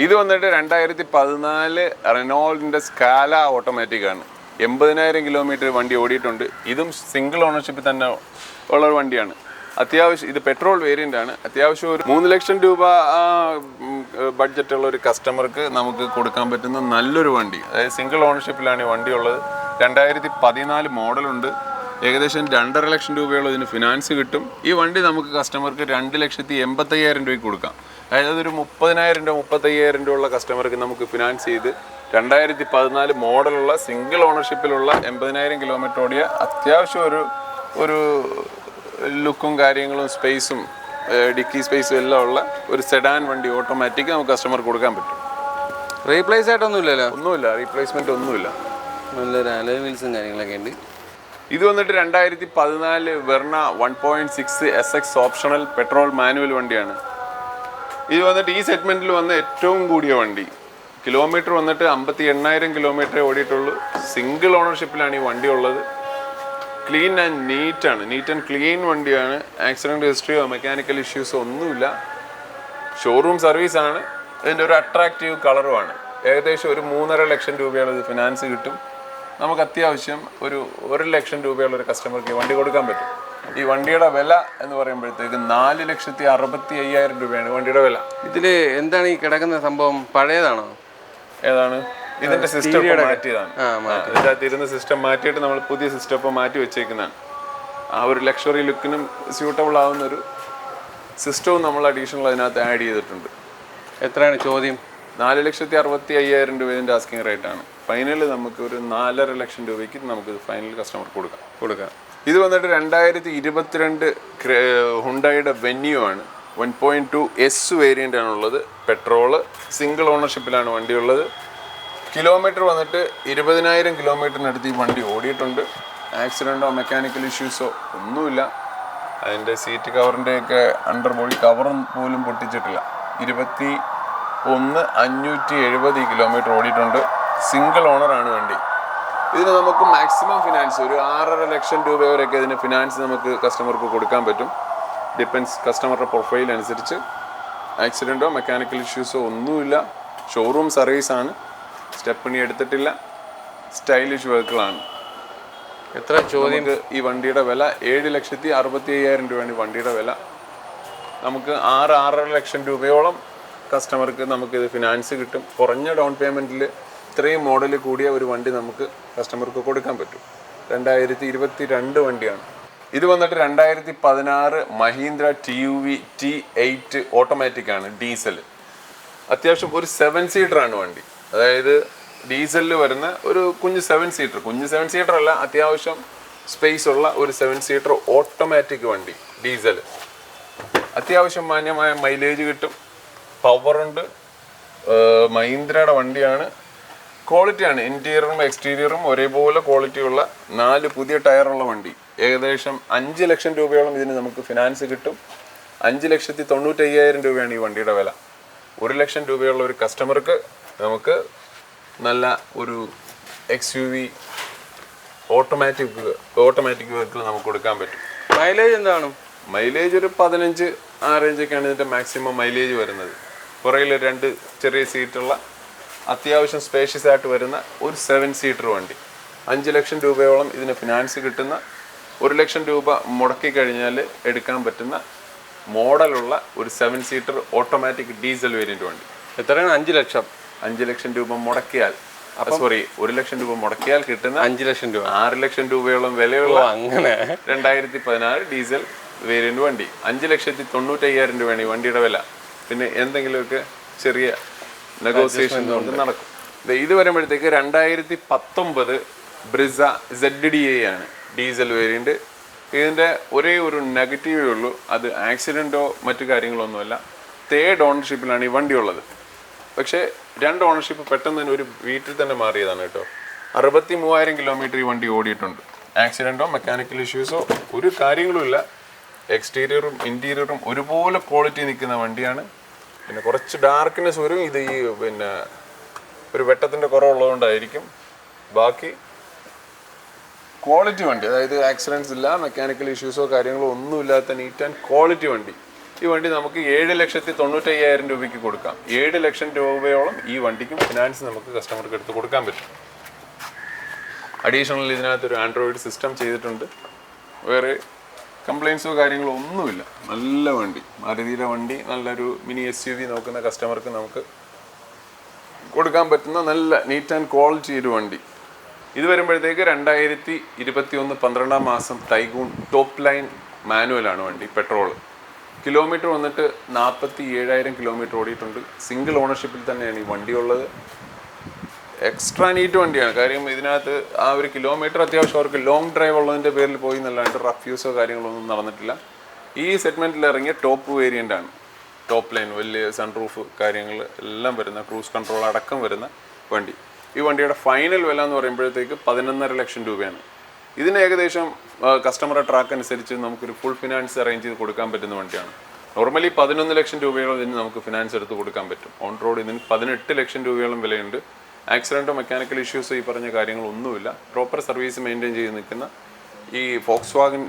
ഇത് വന്നിട്ട് 2014 റെനോൾഡിൻ്റെ സ്കാല ഓട്ടോമാറ്റിക് ആണ്. 80,000 കിലോമീറ്റർ വണ്ടി ഓടിയിട്ടുണ്ട്. ഇതും സിംഗിൾ ഓണർഷിപ്പിൽ തന്നെ ഉള്ള വണ്ടിയാണ്. അത്യാവശ്യം ഇത് പെട്രോൾ വേരിയൻ്റ് ആണ്. അത്യാവശ്യം ഒരു 3 ലക്ഷം രൂപ ബഡ്ജറ്റുള്ള ഒരു കസ്റ്റമർക്ക് നമുക്ക് കൊടുക്കാൻ പറ്റുന്ന നല്ലൊരു വണ്ടി. അതായത് സിംഗിൾ ഓണർഷിപ്പിലാണ് ഈ വണ്ടി ഉള്ളത്. 2014 മോഡലുണ്ട്. ഏകദേശം 2.5 ലക്ഷം രൂപയോളം ഇതിന് ഫിനാൻസ് കിട്ടും. ഈ വണ്ടി നമുക്ക് കസ്റ്റമർക്ക് 2,80,000 രൂപയ്ക്ക് കൊടുക്കാം. അതായത് ഒരു 30,000 രൂപ 35,000 രൂപ ഉള്ള കസ്റ്റമർക്ക് നമുക്ക് ഫിനാൻസ് ചെയ്ത് 2014 മോഡലുള്ള സിംഗിൾ ഓണർഷിപ്പിലുള്ള 80,000 കിലോമീറ്റർ ഓടിയ അത്യാവശ്യം ഒരു ലുക്കും കാര്യങ്ങളും സ്പേസും ഡിക്കി സ്പേസും എല്ലാം ഉള്ള ഒരു സെഡാൻ വണ്ടി ഓട്ടോമാറ്റിക് നമുക്ക് കസ്റ്റമർക്ക് കൊടുക്കാൻ പറ്റും. റീപ്ലേസ് ആയിട്ടൊന്നുമില്ലല്ലോ? ഒന്നുമില്ല, റീപ്ലേസ്മെന്റ് ഒന്നുമില്ല. നല്ലൊരു അലോയ് വീൽസും കാര്യങ്ങളൊക്കെ ഉണ്ട്. ഇത് വന്നിട്ട് 2014 Verna 1.6 SX optional petrol manual വണ്ടിയാണ്. ഇത് വന്നിട്ട് ഈ സെഗ്മെന്റിൽ വന്ന ഏറ്റവും കൂടിയ വണ്ടി. കിലോമീറ്റർ വന്നിട്ട് 58,000 കിലോമീറ്ററേ ഓടിയിട്ടുള്ളൂ. സിംഗിൾ ഓണർഷിപ്പിലാണ് ഈ വണ്ടി ഉള്ളത്. ക്ലീൻ ആൻഡ് നീറ്റാണ്, നീറ്റ് ആൻഡ് ക്ലീൻ വണ്ടിയാണ്. ആക്സിഡൻറ്റ് ഹിസ്റ്ററിയോ മെക്കാനിക്കൽ ഇഷ്യൂസോ ഒന്നുമില്ല. ഷോറൂം സർവീസാണ്. ഇതിൻ്റെ ഒരു അട്രാക്റ്റീവ് കളറുമാണ്. ഏകദേശം ഒരു 3.5 ലക്ഷം രൂപയോളം ഇത് ഫിനാൻസ് കിട്ടും. നമുക്ക് അത്യാവശ്യം ഒരു 1 ലക്ഷം രൂപയുള്ള ഒരു കസ്റ്റമർക്ക് ഈ വണ്ടി കൊടുക്കാൻ പറ്റും. ഈ വണ്ടിയുടെ വില എന്ന് പറയുമ്പോഴത്തേക്ക് 4,65,000 രൂപയാണ് വണ്ടിയുടെ വില. ഇതിൽ എന്താണ് ഈ കിടക്കുന്ന സംഭവം? പഴയതാണോ? ഏതാണ്? ഇതിന്റെ സിസ്റ്റം മാറ്റിയതാണ്. ഇതിനകത്ത് ഇരുന്ന സിസ്റ്റം മാറ്റിയിട്ട് നമ്മൾ പുതിയ സിസ്റ്റം ഇപ്പോൾ മാറ്റി വെച്ചേക്കുന്നതാണ്. ആ ഒരു ലക്ഷറി ലുക്കിനും സ്യൂട്ടബിൾ ആവുന്ന ഒരു സിസ്റ്റവും നമ്മൾ അഡീഷണൽ അതിനകത്ത് ആഡ് ചെയ്തിട്ടുണ്ട്. എത്രയാണ് ചോദ്യം? 4,65,000 രൂപ ഇതിൻ്റെ ആസ്കിങ് റേറ്റാണ്. ഫൈനൽ നമുക്ക് ഒരു 4.5 ലക്ഷം രൂപയ്ക്ക് നമുക്ക് ഫൈനൽ കസ്റ്റമർക്ക് കൊടുക്കാം. ഇത് വന്നിട്ട് 2022 ഹുണ്ടായുടെ വെന്യൂ ആണ്. 1.2 S വേരിയൻ്റ് ആണുള്ളത്. പെട്രോള്, സിംഗിൾ ഓണർഷിപ്പിലാണ് വണ്ടി ഉള്ളത്. കിലോമീറ്റർ വന്നിട്ട് 20,000 കിലോമീറ്ററിനടുത്ത് ഈ വണ്ടി ഓടിയിട്ടുണ്ട്. ആക്സിഡൻറ്റോ മെക്കാനിക്കൽ ഇഷ്യൂസോ ഒന്നുമില്ല. അതിൻ്റെ സീറ്റ് കവറിൻ്റെയൊക്കെ അണ്ടർ ബോഡി കവറും പോലും പൊട്ടിച്ചിട്ടില്ല. 21,570 കിലോമീറ്റർ ഓടിയിട്ടുണ്ട്. സിംഗിൾ ഓണറാണ് വണ്ടി. ഇതിന് നമുക്ക് മാക്സിമം ഫിനാൻസ് ഒരു 6.5 ലക്ഷം രൂപ വരെയൊക്കെ ഇതിന് ഫിനാൻസ് നമുക്ക് കസ്റ്റമർക്ക് കൊടുക്കാൻ പറ്റും. ഡിപ്പെൻസ് കസ്റ്റമറുടെ പ്രൊഫൈൽ അനുസരിച്ച്. ആക്സിഡൻറ്റോ മെക്കാനിക്കൽ ഇഷ്യൂസോ ഒന്നുമില്ല. ഷോറൂം സർവീസാണ്. സ്റ്റെപ്പണി എടുത്തിട്ടില്ല. സ്റ്റൈലിഷ് വെഹിക്കിളാണ്. എത്ര ചോദ്യം? ഈ വണ്ടിയുടെ വില 7,65,000 രൂപയാണ് ഈ വണ്ടിയുടെ വില. നമുക്ക് 6.5 ലക്ഷം രൂപയോളം കസ്റ്റമർക്ക് നമുക്കിത് ഫിനാൻസ് കിട്ടും. കുറഞ്ഞ ഡൗൺ പേയ്മെൻറ്റിൽ ഇത്രയും മോഡൽ കൂടിയ ഒരു വണ്ടി നമുക്ക് കസ്റ്റമർക്ക് കൊടുക്കാൻ പറ്റും. 2022 വണ്ടിയാണ്. ഇത് വന്നിട്ട് 2016 മഹീന്ദ്ര TUV T8 ഓട്ടോമാറ്റിക് ആണ്, ഡീസൽ. അത്യാവശ്യം ഒരു 7 സീറ്ററാണ് വണ്ടി. അതായത് ഡീസലിൽ വരുന്ന ഒരു കുഞ്ഞ് 7 സീറ്റർ. കുഞ്ഞ് 7 സീറ്റർ അല്ല, അത്യാവശ്യം സ്പേസ് ഉള്ള ഒരു 7 സീറ്റർ ഓട്ടോമാറ്റിക് വണ്ടി ഡീസൽ. അത്യാവശ്യം മാന്യമായ മൈലേജ് കിട്ടും. പവറുണ്ട്. മഹീന്ദ്രയുടെ വണ്ടിയാണ്. ക്വാളിറ്റിയാണ്. ഇൻറ്റീരിയറും എക്സ്റ്റീരിയറും ഒരേപോലെ ക്വാളിറ്റിയുള്ള 4 പുതിയ ടയറുള്ള വണ്ടി. ഏകദേശം 5 ലക്ഷം രൂപയോളം ഇതിന് നമുക്ക് ഫിനാൻസ് കിട്ടും. 5,95,000 രൂപയാണ് ഈ വണ്ടിയുടെ വില. 1 ലക്ഷം രൂപയുള്ള ഒരു കസ്റ്റമർക്ക് നമുക്ക് നല്ല ഒരു XUV ഓട്ടോമാറ്റിക് വെഹിക്കിൾ നമുക്ക് കൊടുക്കാൻ പറ്റും. മൈലേജ് എന്താണ്? മൈലേജ് ഒരു 15 ആ റേഞ്ചൊക്കെയാണ് ഇതിൻ്റെ മാക്സിമം മൈലേജ് വരുന്നത്. പുറകിൽ 2 ചെറിയ സീറ്റുള്ള അത്യാവശ്യം സ്പേഷ്യസ് ആയിട്ട് വരുന്ന ഒരു 7 സീറ്റർ വണ്ടി. 5 ലക്ഷം രൂപയോളം ഇതിന് ഫിനാൻസ് കിട്ടുന്ന, 1 ലക്ഷം രൂപ മുടക്കി കഴിഞ്ഞാൽ എടുക്കാൻ പറ്റുന്ന മോഡലുള്ള ഒരു 7 സീറ്റർ ഓട്ടോമാറ്റിക് ഡീസൽ വേരിയൻ്റ് വണ്ടി. എത്രയാണ്? 5 ലക്ഷം. 5 ലക്ഷം രൂപ മുടക്കിയാൽ, 1 ലക്ഷം രൂപ മുടക്കിയാൽ കിട്ടുന്ന 5 ലക്ഷം രൂപ, 6 ലക്ഷം രൂപയോളം വിലയുള്ള അങ്ങനെ 2016 ഡീസൽ വേരിയന്റ് വണ്ടി. 5,95,000 രൂപയാണ് ഈ വണ്ടിയുടെ വില. പിന്നെ എന്തെങ്കിലുമൊക്കെ ചെറിയ നെഗോസിയേഷൻ നമുക്ക് നടക്കും. ഇത് വരുമ്പോഴത്തേക്ക് 2019 ബ്രിസ ZDA ആണ്, ഡീസൽ വേരിയന്റ്. ഇതിൻ്റെ ഒരേ ഒരു നെഗറ്റീവേ ഉള്ളൂ, അത് ആക്സിഡൻറ്റോ മറ്റു കാര്യങ്ങളൊന്നുമല്ല. 3rd ഓണർഷിപ്പിലാണ് ഈ വണ്ടി ഉള്ളത്. പക്ഷേ 2 ഓണർഷിപ്പ് പെട്ടെന്ന് തന്നെ ഒരു വീട്ടിൽ തന്നെ മാറിയതാണ് കേട്ടോ. 63,000 കിലോമീറ്റർ ഈ വണ്ടി ഓടിയിട്ടുണ്ട്. ആക്സിഡൻറ്റോ മെക്കാനിക്കൽ ഇഷ്യൂസോ ഒരു കാര്യങ്ങളുമില്ല. എക്സ്റ്റീരിയറും ഇൻറ്റീരിയറും ഒരുപോലെ ക്വാളിറ്റി നിൽക്കുന്ന വണ്ടിയാണ്. പിന്നെ കുറച്ച് ഡാർക്ക്നെസ് വരും. ഇത് ഈ പിന്നെ ഒരു വെട്ടത്തിൻ്റെ കുറവുള്ളതുകൊണ്ടായിരിക്കും. ബാക്കി ക്വാളിറ്റി വണ്ടി, അതായത് ആക്സിഡൻറ്റ്സ് ഇല്ല, മെക്കാനിക്കൽ ഇഷ്യൂസോ കാര്യങ്ങളോ ഒന്നുമില്ലാത്ത നീറ്റ് ആൻഡ് ക്വാളിറ്റി വണ്ടി. ഈ വണ്ടി നമുക്ക് 7,95,000 രൂപയ്ക്ക് കൊടുക്കാം. 7 ലക്ഷം രൂപയോളം ഈ വണ്ടിക്കും ഫിനാൻസ് നമുക്ക് കസ്റ്റമർക്ക് എടുത്ത് കൊടുക്കാൻ പറ്റും. അഡീഷണൽ ഇതിനകത്തൊരു ആൻഡ്രോയിഡ് സിസ്റ്റം ചെയ്തിട്ടുണ്ട്. വേറെ കംപ്ലയിൻസോ കാര്യങ്ങളോ ഒന്നുമില്ല. നല്ല വണ്ടി, മാരുതിയുടെ വണ്ടി. നല്ലൊരു മിനി SUV നോക്കുന്ന കസ്റ്റമർക്ക് നമുക്ക് കൊടുക്കാൻ പറ്റുന്ന നല്ല നീറ്റ് ആൻഡ് ക്വാളിറ്റി ഒരു വണ്ടി. ഇത് വരുമ്പോഴത്തേക്ക് 2021 12-ാം മാസം ടൈഗൂൺ ടോപ്പ് ലൈൻ മാനുവലാണ് വണ്ടി, പെട്രോൾ. കിലോമീറ്റർ വന്നിട്ട് 47,000 കിലോമീറ്റർ ഓടിയിട്ടുണ്ട്. സിംഗിൾ ഓണർഷിപ്പിൽ തന്നെയാണ് ഈ വണ്ടി ഉള്ളത്. എക്സ്ട്രാ നീറ്റ് വണ്ടിയാണ്. കാര്യം ഇതിനകത്ത് ആ ഒരു കിലോമീറ്റർ അത്യാവശ്യം അവർക്ക് ലോങ് ഡ്രൈവ് ഉള്ളതിൻ്റെ പേരിൽ പോയി എന്നല്ലാണ്ട് റഫ് യൂസോ കാര്യങ്ങളൊന്നും നടന്നിട്ടില്ല. ഈ സെഗ്മെൻറ്റിൽ ഇറങ്ങിയ ടോപ്പ് വേരിയൻ്റ് ആണ്. ടോപ്പ് ലൈൻ, വലിയ സൺറൂഫ് കാര്യങ്ങൾ എല്ലാം വരുന്ന, ക്രൂസ് കൺട്രോൾ അടക്കം വരുന്ന വണ്ടി. ഈ വണ്ടിയുടെ ഫൈനൽ വില എന്ന് പറയുമ്പോഴത്തേക്ക് 11.5 ലക്ഷം രൂപയാണ്. ഇതിന് ഏകദേശം കസ്റ്റമറുടെ ട്രാക്ക് അനുസരിച്ച് നമുക്കൊരു ഫുൾ ഫിനാൻസ് അറേഞ്ച് ചെയ്ത് കൊടുക്കാൻ പറ്റുന്ന വണ്ടിയാണ്. നോർമലി 11 ലക്ഷം രൂപയോളം ഇതിന് നമുക്ക് ഫിനാൻസ് എടുത്ത് കൊടുക്കാൻ പറ്റും. ഓൺ റോഡ് ഇതിന് 18 ലക്ഷം രൂപയോളം വിലയുണ്ട്. ആക്സിഡൻറ്റോ മെക്കാനിക്കൽ ഇഷ്യൂസോ ഈ പറഞ്ഞ കാര്യങ്ങളൊന്നുമില്ല. പ്രോപ്പർ സർവീസ് മെയിൻറ്റെയിൻ ചെയ്ത് നിൽക്കുന്ന ഈ ഫോക്സ് വാഗൻ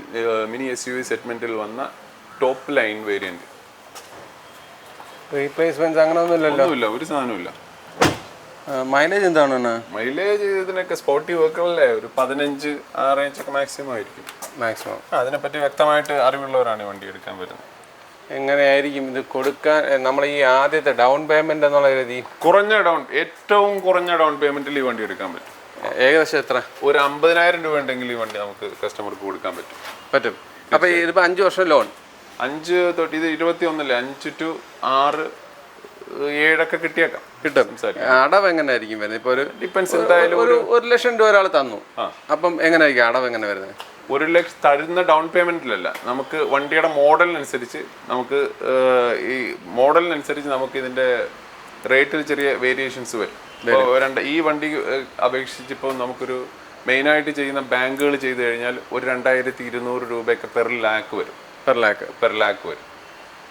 മിനി SUV സെഗ്മെൻറ്റിൽ വന്ന ടോപ്പ് ലൈൻ വേരിയൻറ്റ്. റീപ്ലേസ്മെന്റ് അങ്ങനെ ഒന്നുമില്ലല്ലോ? ഒന്നുമില്ല, ഒരു സാധനമില്ല. മൈലേജ് എന്താണ്? മൈലേജ് ഇതിനൊക്കെ സ്പോർട്ടി വെഹിക്കിളല്ലേ, ഒരു 15 ആ റേഞ്ചൊക്കെ മാക്സിമം ആയിരിക്കും. മാക്സിമം. അതിനെപ്പറ്റി വ്യക്തമായിട്ട് അറിവുള്ളവരാണ് ഈ വണ്ടി എടുക്കാൻ വരുന്നത്. എങ്ങനെയായിരിക്കും ഇത് കൊടുക്കാൻ? നമ്മൾ ഈ ആദ്യത്തെ ഡൗൺ പേയ്മെന്റ് എന്നുള്ള രീതി ഏറ്റവും കുറഞ്ഞ ഡൗൺ പേയ്മെന്റിൽ ഈ വണ്ടി എടുക്കാൻ പറ്റും. ഏകദേശം എത്ര? ഒരു 50,000 രൂപ ഉണ്ടെങ്കിൽ ഈ വണ്ടി നമുക്ക് കസ്റ്റമർക്ക് കൊടുക്കാൻ പറ്റും. അപ്പൊ ഇതിപ്പോ 5 വർഷം ലോൺ? 5 തൊട്ട് ഇത് 21 5 to 6, 7 കിട്ടിയേക്കാം. കിട്ടും. അടവ് എങ്ങനെയായിരിക്കും വരുന്നത്? ഇപ്പൊ ഒരു ഡിപ്പെൻസ്, എന്തായാലും ഒരു 1 ലക്ഷം രൂപ ഒരാൾ തന്നു, അപ്പം എങ്ങനെയായിരിക്കും അടവ് എങ്ങനെ വരുന്നത്? 1 ലക്ഷം തരുന്ന ഡൗൺ പേയ്മെന്റിലല്ല, നമുക്ക് വണ്ടിയുടെ മോഡലിനനുസരിച്ച് നമുക്ക് നമുക്ക് ഇതിന്റെ റേറ്റിൽ ചെറിയ വേരിയേഷൻസ് വരും. ഈ വണ്ടി അപേക്ഷിച്ച് ഇപ്പോൾ നമുക്കൊരു മെയിനായിട്ട് ചെയ്യുന്ന ബാങ്കുകൾ ചെയ്ത് കഴിഞ്ഞാൽ ഒരു 2,200 രൂപയൊക്കെ പെർ ലാക്ക് വരും.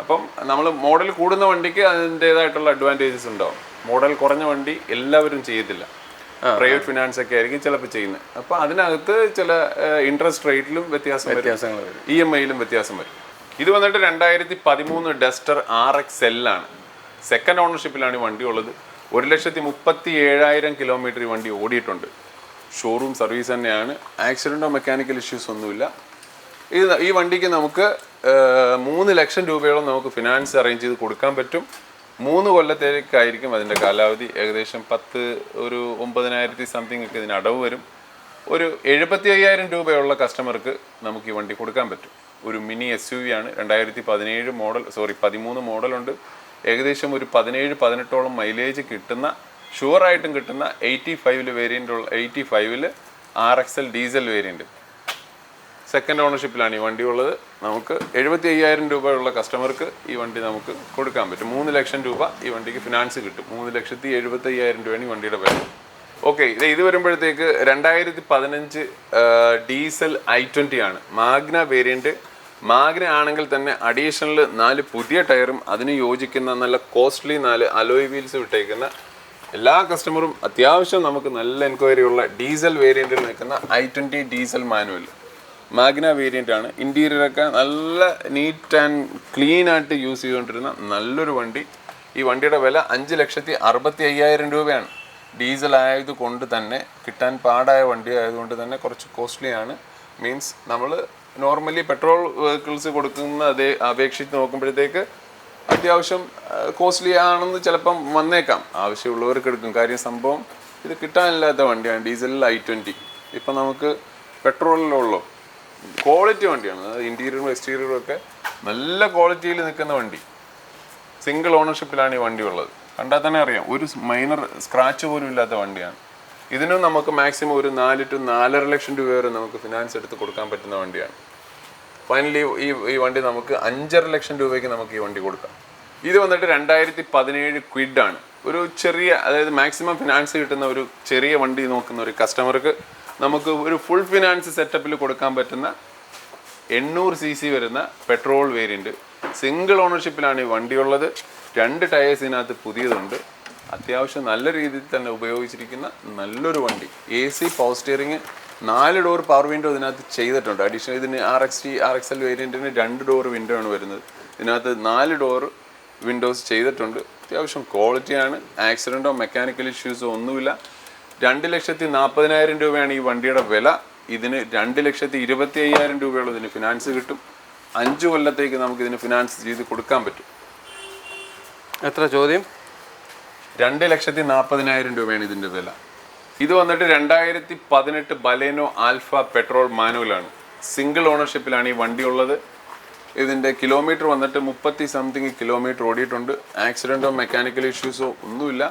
അപ്പം നമ്മൾ മോഡൽ കൂടുന്ന വണ്ടിക്ക് അതിൻ്റെതായിട്ടുള്ള അഡ്വാൻറ്റേജസ് ഉണ്ടാവും. മോഡൽ കുറഞ്ഞ വണ്ടി എല്ലാവരും ചെയ്യത്തില്ല. പ്രൈവറ്റ് ഫിനാൻസ് ഒക്കെ ആയിരിക്കും ചിലപ്പോൾ ചെയ്യുന്നത്. അപ്പോൾ അതിനകത്ത് ചില ഇൻട്രസ്റ്റ് റേറ്റിലും വ്യത്യാസങ്ങൾ വരും, EMI-യിലും വ്യത്യാസം വരും. ഇത് വന്നിട്ട് 2013 ഡസ്റ്റർ RXL ആണ്. സെക്കൻഡ് ഓണർഷിപ്പിലാണ് ഈ വണ്ടി ഉള്ളത്. 1,37,000 കിലോമീറ്റർ ഈ വണ്ടി ഓടിയിട്ടുണ്ട്. ഷോറൂം സർവീസ് തന്നെയാണ്. ആക്സിഡൻറ്റോ മെക്കാനിക്കൽ ഇഷ്യൂസ് ഒന്നുമില്ല. ഈ വണ്ടിക്ക് നമുക്ക് 3 ലക്ഷം രൂപയോളം നമുക്ക് ഫിനാൻസ് അറേഞ്ച് ചെയ്ത് കൊടുക്കാൻ പറ്റും. 3 കൊല്ലത്തേക്കായിരിക്കും അതിൻ്റെ കാലാവധി. ഏകദേശം ഒരു 9,000 സംതിങ് ഒക്കെ ഇതിന് അടവ് വരും. ഒരു 75,000 രൂപയുള്ള കസ്റ്റമർക്ക് നമുക്ക് ഈ വണ്ടി കൊടുക്കാൻ പറ്റും. ഒരു മിനി SUV ആണ്. 2013 മോഡലുണ്ട്. ഏകദേശം ഒരു 17-18ഓളം മൈലേജ് കിട്ടുന്ന, ഷുവറായിട്ടും കിട്ടുന്ന 85 RXL ഡീസൽ വേരിയൻറ്റ്. സെക്കൻഡ് ഓണർഷിപ്പിലാണ് ഈ വണ്ടി ഉള്ളത്. നമുക്ക് 75,000 രൂപയുള്ള കസ്റ്റമർക്ക് ഈ വണ്ടി നമുക്ക് കൊടുക്കാൻ പറ്റും. 3 ലക്ഷം രൂപ ഈ വണ്ടിക്ക് ഫിനാൻസ് കിട്ടും. 3,75,000 രൂപയാണ് ഈ വണ്ടിയുടെ വില. ഓക്കെ, ഇത് വരുമ്പോഴത്തേക്ക് 2015 ഡീസൽ i20 ആണ്. Magna variant. മാഗ്ന ആണെങ്കിൽ തന്നെ അഡീഷണൽ 4 പുതിയ ടയറും അതിന് യോജിക്കുന്ന നല്ല കോസ്റ്റ്ലി 4 അലോയ് വീൽസ് വിട്ടേക്കുന്ന എല്ലാ കസ്റ്റമറും അത്യാവശ്യം നമുക്ക് നല്ല എൻക്വയറി ഉള്ള ഡീസൽ വേരിയൻറ്റിൽ നിൽക്കുന്ന i20 diesel manual Magna variant ആണ്. ഇൻറ്റീരിയറൊക്കെ നല്ല നീറ്റ് ആൻഡ് ക്ലീൻ ആയിട്ട് യൂസ് ചെയ്തുകൊണ്ടിരുന്ന നല്ലൊരു വണ്ടി. ഈ വണ്ടിയുടെ വില 5,65,000 രൂപയാണ്. ഡീസൽ ആയതുകൊണ്ട് തന്നെ, കിട്ടാൻ പാടായ വണ്ടി ആയതുകൊണ്ട് തന്നെ കുറച്ച് കോസ്റ്റ്ലിയാണ്. മീൻസ് നമ്മൾ നോർമലി പെട്രോൾ വെഹിക്കിൾസ് കൊടുക്കുന്ന അതേ അപേക്ഷിച്ച് നോക്കുമ്പോഴത്തേക്ക് അത്യാവശ്യം കോസ്റ്റ്ലി ആണെന്ന് ചിലപ്പം വന്നേക്കാം. ആവശ്യമുള്ളവർക്ക് എടുക്കും. കാര്യം സംഭവം ഇത് കിട്ടാനില്ലാത്ത വണ്ടിയാണ് ഡീസലിൽ i20. ഇപ്പം നമുക്ക് പെട്രോളിലുള്ളൂ. ക്വാളിറ്റി വണ്ടിയാണ്. അതായത് ഇൻറ്റീരിയറും എക്സ്റ്റീരിയറും ഒക്കെ നല്ല ക്വാളിറ്റിയിൽ നിൽക്കുന്ന വണ്ടി. സിംഗിൾ ഓണർഷിപ്പിലാണ് ഈ വണ്ടി ഉള്ളത്. കണ്ടാൽ തന്നെ അറിയാം, ഒരു മൈനർ സ്ക്രാച്ച് പോലും ഇല്ലാത്ത വണ്ടിയാണ്. ഇതിനും നമുക്ക് മാക്സിമം ഒരു 4 to 4.5 ലക്ഷം രൂപ വരെ നമുക്ക് ഫിനാൻസ് എടുത്ത് കൊടുക്കാൻ പറ്റുന്ന വണ്ടിയാണ്. ഫൈനലി ഈ വണ്ടി നമുക്ക് 5.5 ലക്ഷം രൂപയ്ക്ക് നമുക്ക് ഈ വണ്ടി കൊടുക്കാം. ഇത് വന്നിട്ട് 2017 ക്വിഡാണ്. ഒരു ചെറിയ, അതായത് മാക്സിമം ഫിനാൻസ് കിട്ടുന്ന ഒരു ചെറിയ വണ്ടി നോക്കുന്ന ഒരു കസ്റ്റമർക്ക് നമുക്ക് ഒരു ഫുൾ ഫിനാൻസ് സെറ്റപ്പിൽ കൊടുക്കാൻ പറ്റുന്ന 800 cc വരുന്ന പെട്രോൾ വേരിയൻറ്റ്. സിംഗിൾ ഓണർഷിപ്പിലാണ് ഈ വണ്ടിയുള്ളത്. 2 ടയേഴ്സ് ഇതിനകത്ത് പുതിയതുണ്ട്. അത്യാവശ്യം നല്ല രീതിയിൽ തന്നെ ഉപയോഗിച്ചിരിക്കുന്ന നല്ലൊരു വണ്ടി. AC, power steering, 4 door power window ഇതിനകത്ത് ചെയ്തിട്ടുണ്ട്. അഡീഷണൽ ഇതിന് RXL വേരിയൻറ്റിന് 2 ഡോർ വിൻഡോ ആണ് വരുന്നത്. ഇതിനകത്ത് 4 ഡോർ വിൻഡോസ് ചെയ്തിട്ടുണ്ട്. അത്യാവശ്യം ക്വാളിറ്റിയാണ്. ആക്സിഡൻറ്റോ മെക്കാനിക്കൽ ഇഷ്യൂസോ ഒന്നുമില്ല. 2,40,000 രൂപയാണ് ഈ വണ്ടിയുടെ വില. ഇതിന് 2,25,000 രൂപയുള്ള ഇതിന് ഫിനാൻസ് കിട്ടും. 5 കൊല്ലത്തേക്ക് നമുക്ക് ഇതിന് ഫിനാൻസ് ചെയ്ത് കൊടുക്കാൻ പറ്റും. എത്ര ചോദ്യം? 2,40,000 രൂപയാണ് ഇതിൻ്റെ വില. ഇത് വന്നിട്ട് 2018 ബലേനോ ആൽഫ പെട്രോൾ മാനുവലാണ്. സിംഗിൾ ഓണർഷിപ്പിലാണ് ഈ വണ്ടി ഉള്ളത്. ഇതിൻ്റെ കിലോമീറ്റർ വന്നിട്ട് 30 സംതിങ് കിലോമീറ്റർ ഓടിയിട്ടുണ്ട്. ആക്സിഡൻറ്റോ മെക്കാനിക്കൽ ഇഷ്യൂസോ ഒന്നുമില്ല.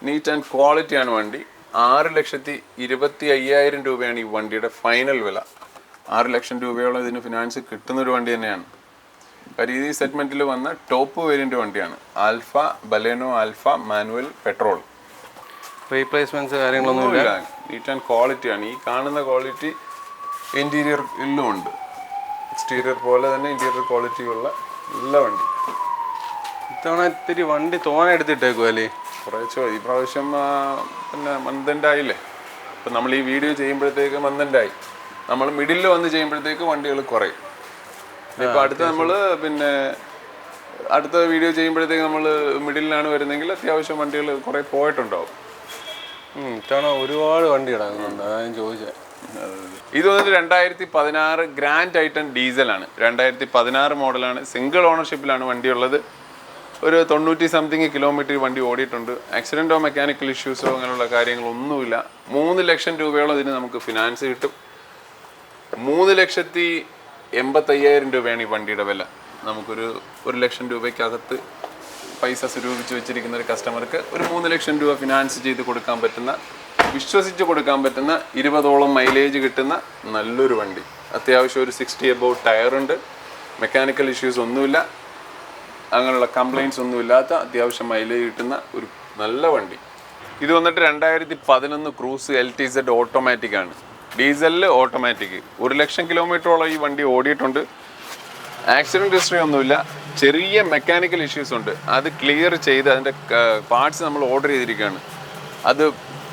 നീറ്റ് ആൻഡ് ക്വാളിറ്റിയാണ് വണ്ടി. 6,25,000 രൂപയാണ് ഈ വണ്ടിയുടെ ഫൈനൽ വില. 6 ലക്ഷം രൂപയോളം ഇതിന് ഫിനാൻസ് കിട്ടുന്നൊരു വണ്ടി തന്നെയാണ്. കാര്യം ഈ സെഗ്മെൻറ്റിൽ വന്ന ടോപ്പ് വേരിയൻ്റ് വണ്ടിയാണ്. Alpha, Baleno Alpha manual petrol. Replacements കാര്യങ്ങളൊന്നുമില്ല. നീറ്റ് ആൻഡ് ക്വാളിറ്റിയാണ്. ഈ കാണുന്ന ക്വാളിറ്റി ഇൻറ്റീരിയർ എല്ലാം ഉണ്ട്. എക്സ്റ്റീരിയർ പോലെ തന്നെ ഇൻറ്റീരിയർ ക്വാളിറ്റി ഉള്ള നല്ല വണ്ടി. ഇത്തവണ ഇത്തിരി വണ്ടി തോനെ എടുത്തിട്ടേക്കും അല്ലേ? കുറേച്ചോ ഈ പ്രാവശ്യം പിന്നെ മന്ത് ആയില്ലേ. അപ്പം നമ്മൾ ഈ വീഡിയോ ചെയ്യുമ്പോഴത്തേക്ക് മന്ത് ആയി. നമ്മൾ മിഡിലിൽ വന്ന് ചെയ്യുമ്പോഴത്തേക്ക് വണ്ടികൾ കുറയും. ഇപ്പോൾ അടുത്ത വീഡിയോ ചെയ്യുമ്പോഴത്തേക്ക് നമ്മൾ മിഡിലിലാണ് വരുന്നതെങ്കിൽ അത്യാവശ്യം വണ്ടികൾ കുറേ പോയിട്ടുണ്ടാവും. ഇത്തവണ ഒരുപാട് വണ്ടി കിടക്കുന്നുണ്ട്, അതാണ് ചോദിച്ചത്. ഇത് വന്നിട്ട് 2016 ഗ്രാൻഡ് ടൈറ്റൻ ഡീസലാണ്. 2016 മോഡലാണ്. സിംഗിൾ ഓണർഷിപ്പിലാണ് വണ്ടിയുള്ളത്. ഒരു 90 സംതിങ് കിലോമീറ്റർ വണ്ടി ഓടിയിട്ടുണ്ട്. ആക്സിഡൻറ്റോ മെക്കാനിക്കൽ ഇഷ്യൂസോ അങ്ങനെയുള്ള കാര്യങ്ങളൊന്നുമില്ല. 3 ലക്ഷം രൂപയോളം ഇതിന് നമുക്ക് ഫിനാൻസ് കിട്ടും. 3,85,000 രൂപയാണ് ഈ വണ്ടിയുടെ വില. നമുക്കൊരു 1 ലക്ഷം രൂപയ്ക്കകത്ത് പൈസ സ്വരൂപിച്ച് വെച്ചിരിക്കുന്ന ഒരു കസ്റ്റമർക്ക് ഒരു 3 ലക്ഷം രൂപ ഫിനാൻസ് ചെയ്ത് കൊടുക്കാൻ പറ്റുന്ന, വിശ്വസിച്ച് കൊടുക്കാൻ പറ്റുന്ന, 20ഓളം മൈലേജ് കിട്ടുന്ന നല്ലൊരു വണ്ടി. അത്യാവശ്യം ഒരു 60 എബോവ് ടയറുണ്ട്. മെക്കാനിക്കൽ ഇഷ്യൂസ് ഒന്നുമില്ല, അങ്ങനെയുള്ള കംപ്ലയിൻറ്റ്സ് ഒന്നുമില്ലാത്ത അത്യാവശ്യം മൈലേജ് കിട്ടുന്ന ഒരു നല്ല വണ്ടി. ഇത് വന്നിട്ട് 2011 ക്രൂസ് LTZ ഓട്ടോമാറ്റിക് ആണ്. ഡീസലിൽ ഓട്ടോമാറ്റിക്. 1 ലക്ഷം കിലോമീറ്ററോളം ഈ വണ്ടി ഓടിയിട്ടുണ്ട്. ആക്സിഡൻറ്റ് ഹിസ്റ്ററി ഒന്നുമില്ല. ചെറിയ മെക്കാനിക്കൽ ഇഷ്യൂസ് ഉണ്ട്. അത് ക്ലിയർ ചെയ്ത് അതിൻ്റെ പാർട്സ് നമ്മൾ ഓർഡർ ചെയ്തിരിക്കുകയാണ്. അത്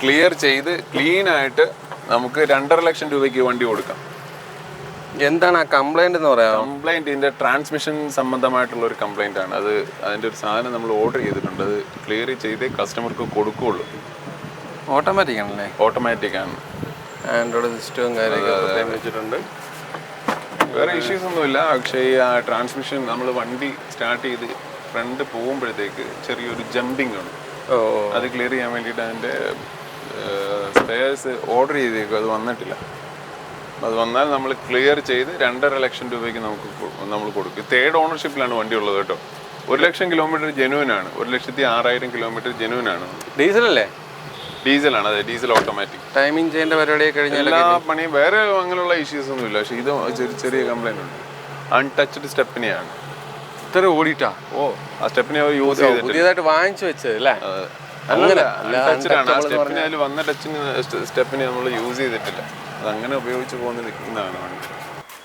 ക്ലിയർ ചെയ്ത് ക്ലീനായിട്ട് നമുക്ക് 2.5 ലക്ഷം രൂപയ്ക്ക് വണ്ടി കൊടുക്കാം. എന്താണ് ആ കംപ്ലൈൻറ്റ് എന്ന് പറയാം? കംപ്ലൈൻറ്റ് ഇതിൻ്റെ ട്രാൻസ്മിഷൻ സംബന്ധമായിട്ടുള്ള ഒരു കംപ്ലൈൻ്റ് ആണ്. അതിൻ്റെ ഒരു സാധനം നമ്മൾ ഓർഡർ ചെയ്തിട്ടുണ്ട്. അത് ക്ലിയർ ചെയ്ത് കസ്റ്റമർക്ക് കൊടുക്കുകയുള്ളൂ. ഓട്ടോമാറ്റിക് ആണല്ലേ? ഓട്ടോമാറ്റിക് ആണ്. ആൻഡ്രോയിഡ് സിസ്റ്റവും കാര്യങ്ങളൊക്കെ വെച്ചിട്ടുണ്ട്. വേറെ ഇഷ്യൂസ് ഒന്നുമില്ല. പക്ഷേ ഈ ട്രാൻസ്മിഷൻ നമ്മൾ വണ്ടി സ്റ്റാർട്ട് ചെയ്ത് ഫ്രണ്ട് പോകുമ്പോഴത്തേക്ക് ചെറിയൊരു ജമ്പിങ് ഉണ്ട്. അത് ക്ലിയർ ചെയ്യാൻ വേണ്ടിയിട്ട് അതിൻ്റെ സ്പെയർസ് ഓർഡർ ചെയ്തേക്കും. അത് വന്നിട്ടില്ല. അത് വന്നാൽ നമ്മൾ ക്ലിയർ ചെയ്ത് 2.5 ലക്ഷം രൂപയ്ക്ക് നമ്മൾ കൊടുക്കും. 3rd ഓണർഷിപ്പിലാണ് വണ്ടി ഉള്ളത് കേട്ടോ. 1 ലക്ഷം കിലോമീറ്റർ ജെനുവിനാണ്. 1,06,000 കിലോമീറ്റർ ജെനുവിനാണ്. ഡീസലല്ലേ? ഡീസലാണ്. അതെ, ഡീസൽ ഓട്ടോമാറ്റിക്. ടൈമിംഗ് ചെയ്യേണ്ട പരിപാടിയൊക്കെ കഴിഞ്ഞാൽ എല്ലാ പണിയും വേറെ അങ്ങനെയുള്ള ഇഷ്യൂസ് ഒന്നുമില്ല. പക്ഷേ ഇത് ചെറിയ കംപ്ലൈൻറ്റ് ഉണ്ട്. അൺടച്ച്ഡ് സ്റ്റെപ്പിനെയാണ്. ഇത്ര ഓടിയിട്ടാ? ആ സ്റ്റെപ്പിനെ അവർ യൂസ് ചെയ്തിട്ട് പുതിയതായിട്ട് വാങ്ങിച്ചു വെച്ചത് അല്ലേ? അല്ല, അൺടച്ച്ഡാണ്. ആ സ്റ്റെപ്പിനെ അതിൽ വന്ന സ്റ്റെപ്പിനെ നമ്മൾ യൂസ് ചെയ്തിട്ടില്ല. അതങ്ങനെ ഉപയോഗിച്ച് നിൽക്കുന്നതാണ് വണ്ടി.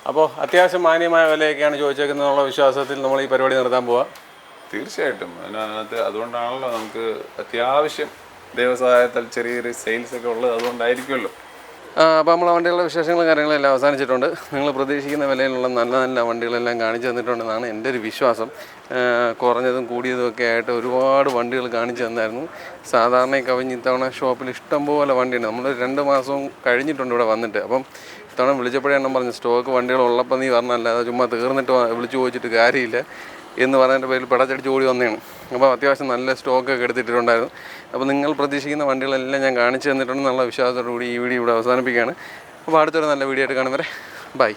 അപ്പോൾ അത്യാവശ്യം മാന്യമായ വിലയൊക്കെയാണ് ചോദിച്ചേക്കുന്നതെന്നുള്ള വിശ്വാസത്തിൽ നമ്മൾ ഈ പരിപാടി നടത്താൻ പോവാം. തീർച്ചയായിട്ടും. അതിനകത്ത് അതുകൊണ്ടാണല്ലോ നമുക്ക് അത്യാവശ്യം ദൈവസഹായത്താൽ ചെറിയൊരു സെയിൽസ് ഒക്കെ ഉള്ളത്. അതുകൊണ്ടായിരിക്കുമല്ലോ. അപ്പോൾ നമ്മൾ വണ്ടികളുടെ വിശേഷങ്ങളും കാര്യങ്ങളെല്ലാം അവസാനിച്ചിട്ടുണ്ട്. നിങ്ങൾ പ്രതീക്ഷിക്കുന്ന വിലയിലുള്ള നല്ല നല്ല വണ്ടികളെല്ലാം കാണിച്ചു തന്നിട്ടുണ്ടെന്നാണ് എൻ്റെ ഒരു വിശ്വാസം. കുറഞ്ഞതും കൂടിയതും ഒക്കെ ആയിട്ട് ഒരുപാട് വണ്ടികൾ കാണിച്ചു തന്നായിരുന്നു. സാധാരണ കവിഞ്ഞ് ഇത്തവണ ഷോപ്പിൽ ഇഷ്ടംപോലെ വണ്ടിയുണ്ട്. നമ്മൾ 2 മാസവും കഴിഞ്ഞിട്ടുണ്ട് ഇവിടെ വന്നിട്ട്. അപ്പം ഇത്തവണ വിളിച്ചപ്പോഴേ എണ്ണം പറഞ്ഞു, സ്റ്റോക്ക് വണ്ടികൾ ഉള്ളപ്പോൾ നീ പറഞ്ഞല്ലാതെ ചുമ്മാ തീർന്നിട്ട് വിളിച്ചു ചോദിച്ചിട്ട് കാര്യമില്ല എന്ന് പറഞ്ഞതിൻ്റെ പേരിൽ പിടച്ചടിച്ച് ഓടി വന്നതാണ്. അപ്പോൾ അത്യാവശ്യം നല്ല സ്റ്റോക്കൊക്കെ എടുത്തിട്ടുണ്ടായിരുന്നു. അപ്പോൾ നിങ്ങൾ പ്രതീക്ഷിക്കുന്ന വണ്ടികളെല്ലാം ഞാൻ കാണിച്ചു തന്നിട്ടുണ്ടെന്നുള്ള വിശ്വാസത്തോടു കൂടി ഈ വീഡിയോ ഇവിടെ അവസാനിപ്പിക്കുകയാണ്. അപ്പോൾ അടുത്തൊരു നല്ല വീഡിയോ ആയിട്ട് കാണും വരെ ബൈ.